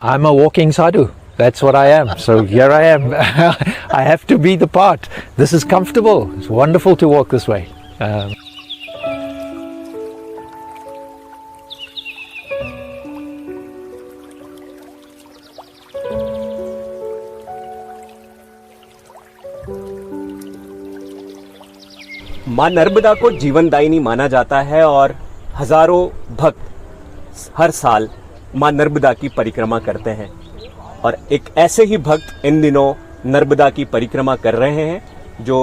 I'm a walking sadhu. That's what I am. So here I am. I have to be the part. This is comfortable. It's wonderful to walk this way. मां नर्मदा को जीवनदायिनी माना जाता है और हजारों भक्त हर साल मां नर्मदा की परिक्रमा करते हैं। और एक ऐसे ही भक्त इन दिनों नर्मदा की परिक्रमा कर रहे हैं जो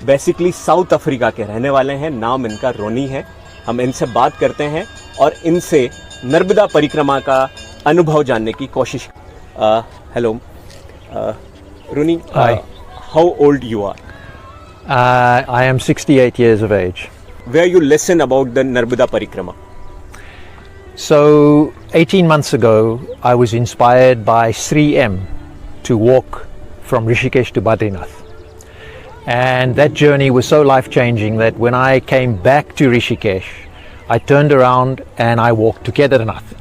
बेसिकली साउथ अफ्रीका के रहने वाले हैं। नाम इनका रोनी है। हम इनसे बात करते हैं और इनसे नर्मदा परिक्रमा का अनुभव जानने की कोशिश। Hello Roni, how old you are? I am 68 years of age. Where you listen about the Narmada Parikrama? So 18 months ago, I was inspired by Sri M to walk from Rishikesh to Badrinath. And that journey was so life-changing that when I came back to Rishikesh, I turned around and I walked to Kedarnath.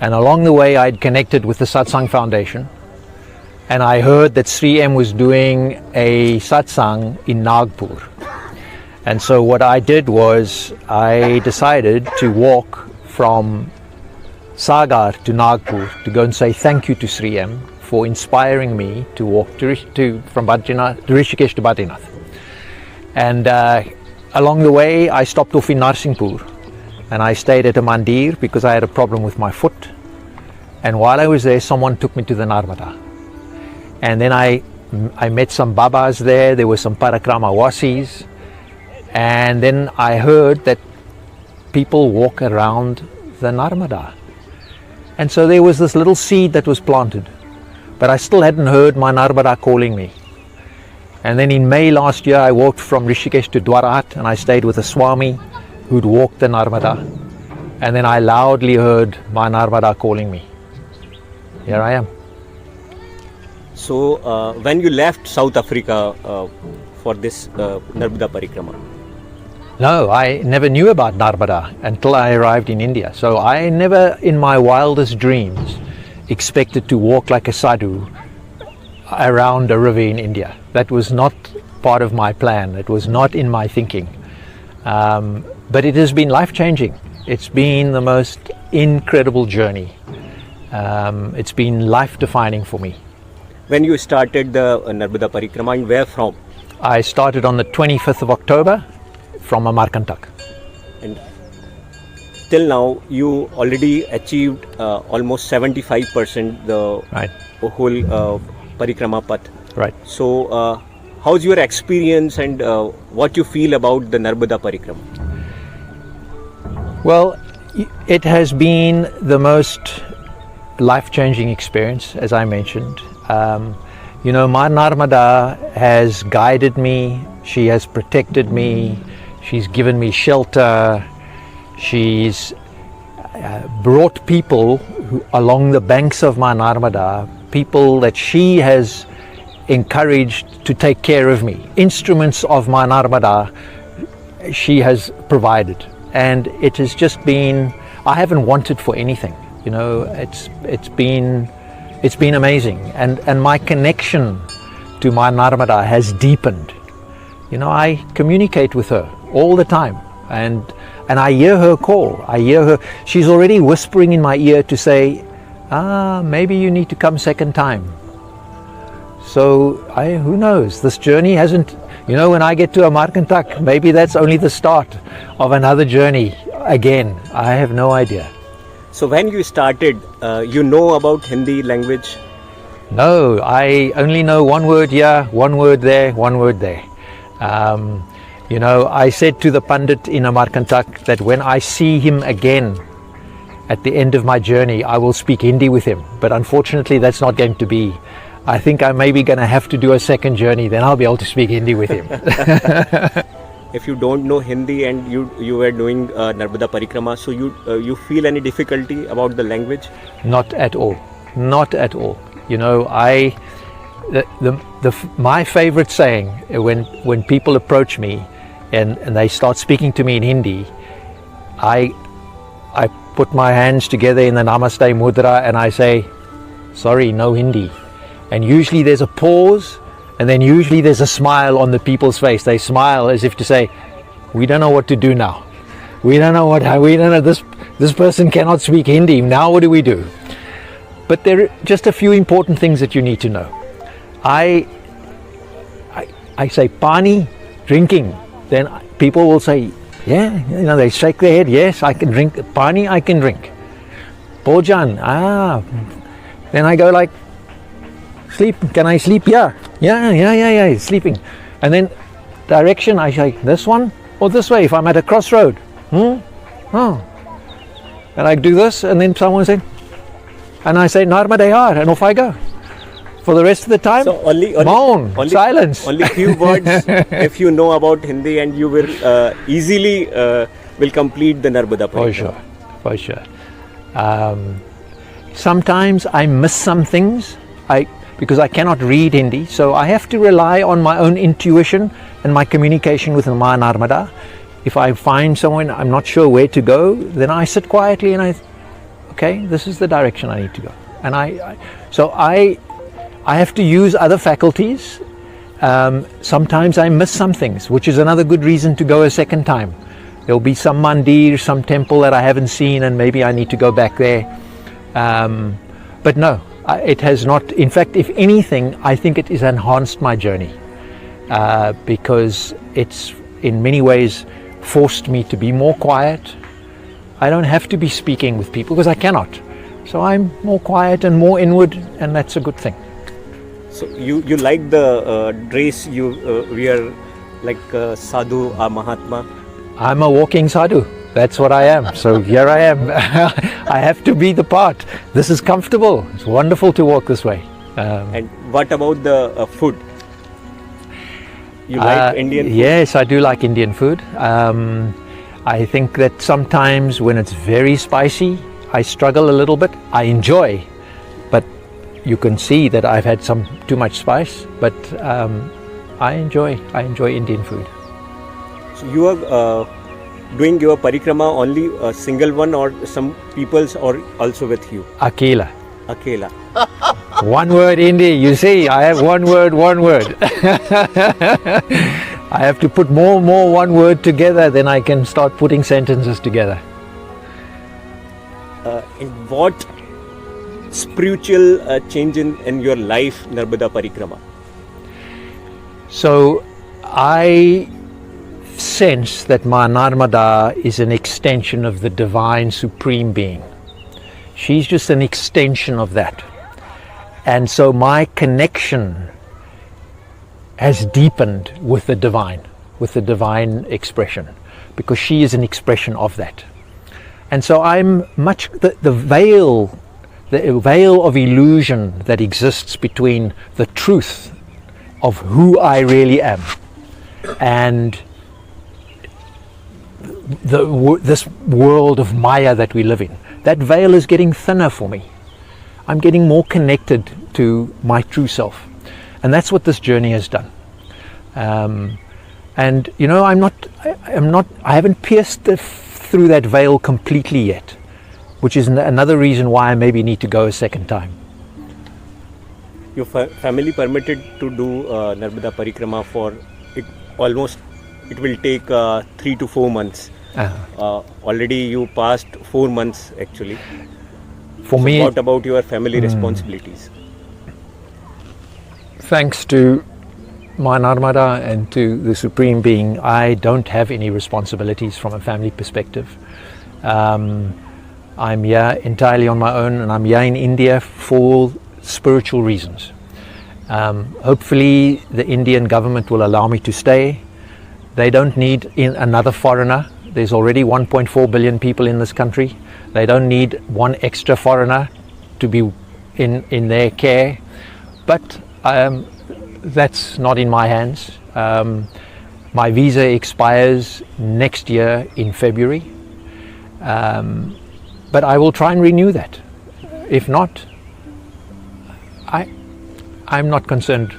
And along the way, I'd connected with the Satsang Foundation. And I heard that Sri M was doing a satsang in Nagpur. And so what I did was I decided to walk from Sagar to Nagpur to go and say thank you to Sri M for inspiring me to walk from Rishikesh to Badrinath. And along the way, I stopped off in Narsingpur and I stayed at a mandir because I had a problem with my foot. And while I was there, someone took me to the Narmada. And then I met some Babas there. There were some Parikrama Wasis. And then I heard that people walk around the Narmada. And so there was this little seed that was planted. But I still hadn't heard my Narmada calling me. And then in May last year, I walked from Rishikesh to Dwarat and I stayed with a Swami who'd walked the Narmada. And then I loudly heard my Narmada calling me. Here I am. So when you left South Africa for this Narmada Parikrama? No, I never knew about Narmada until I arrived in India. So I never in my wildest dreams expected to walk like a sadhu around a river in India. That was not part of my plan. It was not in my thinking. But it has been life-changing. It's been the most incredible journey. It's been life-defining for me. When you started the Narmada Parikrama and where from? I started on the 25th of October from Amarkantak. And till now you already achieved almost 75% the whole Parikrama Path. Right. So how's your experience and what you feel about the Narmada Parikrama? Well, it has been the most life-changing experience, as I mentioned. You know, Ma Narmada has guided me, she has protected me, she's given me shelter, she's brought people along the banks of Ma Narmada, people that she has encouraged to take care of me. Instruments of Ma Narmada she has provided, and it has just been, I haven't wanted for anything. You know, it's been amazing, and my connection to my Narmada has deepened. You know, I communicate with her all the time, and I hear her call. I hear her. She's already whispering in my ear to say, maybe you need to come second time. So who knows? This journey hasn't. You know, when I get to Amarkantak, maybe that's only the start of another journey again. I have no idea. So when you started, you know about Hindi language? No, I only know one word here, one word there, one word there. You know, I said to the Pandit in Amarkantak that when I see him again at the end of my journey, I will speak Hindi with him. But unfortunately, that's not going to be. I think I'm maybe going to have to do a second journey, then I'll be able to speak Hindi with him. If you don't know Hindi and you were doing Narmada Parikrama, so you feel any difficulty about the language? Not at all. Not at all. You know, my favorite saying when people approach me and they start speaking to me in Hindi, I put my hands together in the Namaste Mudra and I say, sorry, no Hindi. And usually there's a pause, and then usually there's a smile on the people's face. They smile as if to say, we don't know what to do now. We don't know this person cannot speak Hindi. Now what do we do? But there are just a few important things that you need to know. I say pani, drinking. Then people will say, yeah, they shake their head. Yes, I can drink pani. I can drink. Bhojan, Then I go like, sleep. Can I sleep? Yeah, sleeping. And then direction, I say this one or this way. If I'm at a crossroad, and I do this, and then someone said, and I say Narmade Har, and off I go. For the rest of the time, so only silence. Only few words. If you know about Hindi, and you will easily will complete the Narmada Parikrama. For sure. Sometimes I miss some things because I cannot read Hindi, so I have to rely on my own intuition and my communication with the Ma Narmada. If I find someone I'm not sure where to go, then I sit quietly and okay, this is the direction I need to go. And I have to use other faculties. Sometimes I miss some things, which is another good reason to go a second time. There'll be some mandir, some temple that I haven't seen, and maybe I need to go back there. But no, it has not. In fact, if anything, I think it has enhanced my journey because it's in many ways forced me to be more quiet. I don't have to be speaking with people because I cannot. So I'm more quiet and more inward, and that's a good thing. So you like the dress you wear, like sadhu or mahatma? I'm a walking sadhu. That's what I am. So here I am. I have to be the part. This is comfortable. It's wonderful to walk this way. And what about the food? You like Indian food? Yes, I do like Indian food. I think that sometimes when it's very spicy, I struggle a little bit. I enjoy, but you can see that I've had some too much spice. But I enjoy Indian food. So you are doing your parikrama only a single one, or some peoples or also with you? Akela. One word Hindi. You see, I have one word. I have to put more one word together, then I can start putting sentences together. In what spiritual change in your life Narmada Parikrama? So I sense that Ma Narmada is an extension of the divine supreme being. She's just an extension of that. And so my connection has deepened with the divine expression, because she is an expression of that. And so I'm much, the veil of illusion that exists between the truth of who I really am and this world of Maya that we live in, that veil is getting thinner for me. I'm getting more connected to my true self. And that's what this journey has done. And you know, I haven't pierced through that veil completely yet, which is another reason why I maybe need to go a second time. Your family permitted to do Narmada Parikrama for it will take 3 to 4 months. Already you passed 4 months actually. For me, what about your family responsibilities? Thanks to Ma Narmada and to the Supreme Being, I don't have any responsibilities from a family perspective. I'm here entirely on my own, and I'm here in India for spiritual reasons. Hopefully the Indian government will allow me to stay. They don't need another foreigner. There's already 1.4 billion people in this country. They don't need one extra foreigner to be in their care. But that's not in my hands. My visa expires next year in February. But I will try and renew that. If not, I'm not concerned.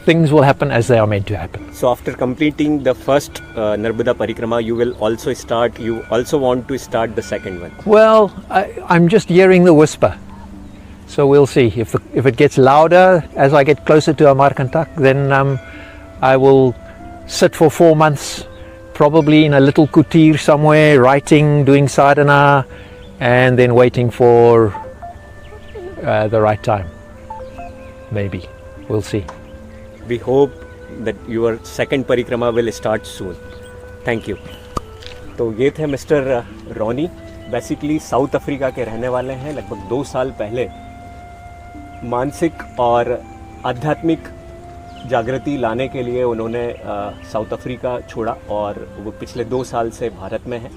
Things will happen as they are meant to happen. So after completing the first Narmada Parikrama, you also want to start the second one? Well, I'm just hearing the whisper. So we'll see. If it gets louder as I get closer to Amarkantak, then I will sit for 4 months, probably in a little kutir somewhere, writing, doing sadhana, and then waiting for the right time. Maybe. We'll see. We hope that your second परिक्रमा will start soon. Thank you. तो ये थे mister Ronnie, basically south Africa के रहने वाले हैं। लगभग 2 साल पहले मानसिक और आध्यात्मिक जागृति लाने के लिए उन्होंने साउथ अफ्रीका छोड़ा और वो पिछले 2 साल से भारत में हैं।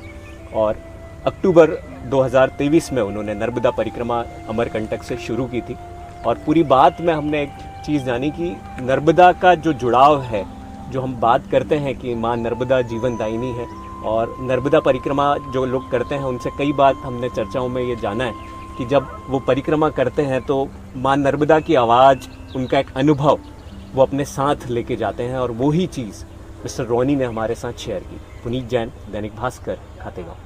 और अक्टूबर 2023 में उन्होंने नर्मदा परिक्रमा अमरकंटक से शुरू की थी। और पूरी बात में हमने एक चीज़ जानी कि नर्मदा का जो जुड़ाव है, जो हम बात करते हैं कि माँ नर्मदा जीवनदायिनी है, और नर्मदा परिक्रमा जो लोग करते हैं उनसे कई बात हमने चर्चाओं में ये जाना है कि जब वो परिक्रमा करते हैं तो माँ नर्मदा की आवाज़, उनका एक अनुभव वो अपने साथ लेके जाते हैं। और वही चीज़ मिस्टर रॉनी ने हमारे साथ शेयर की। पुनीत जैन, दैनिक भास्कर, खातेगांव।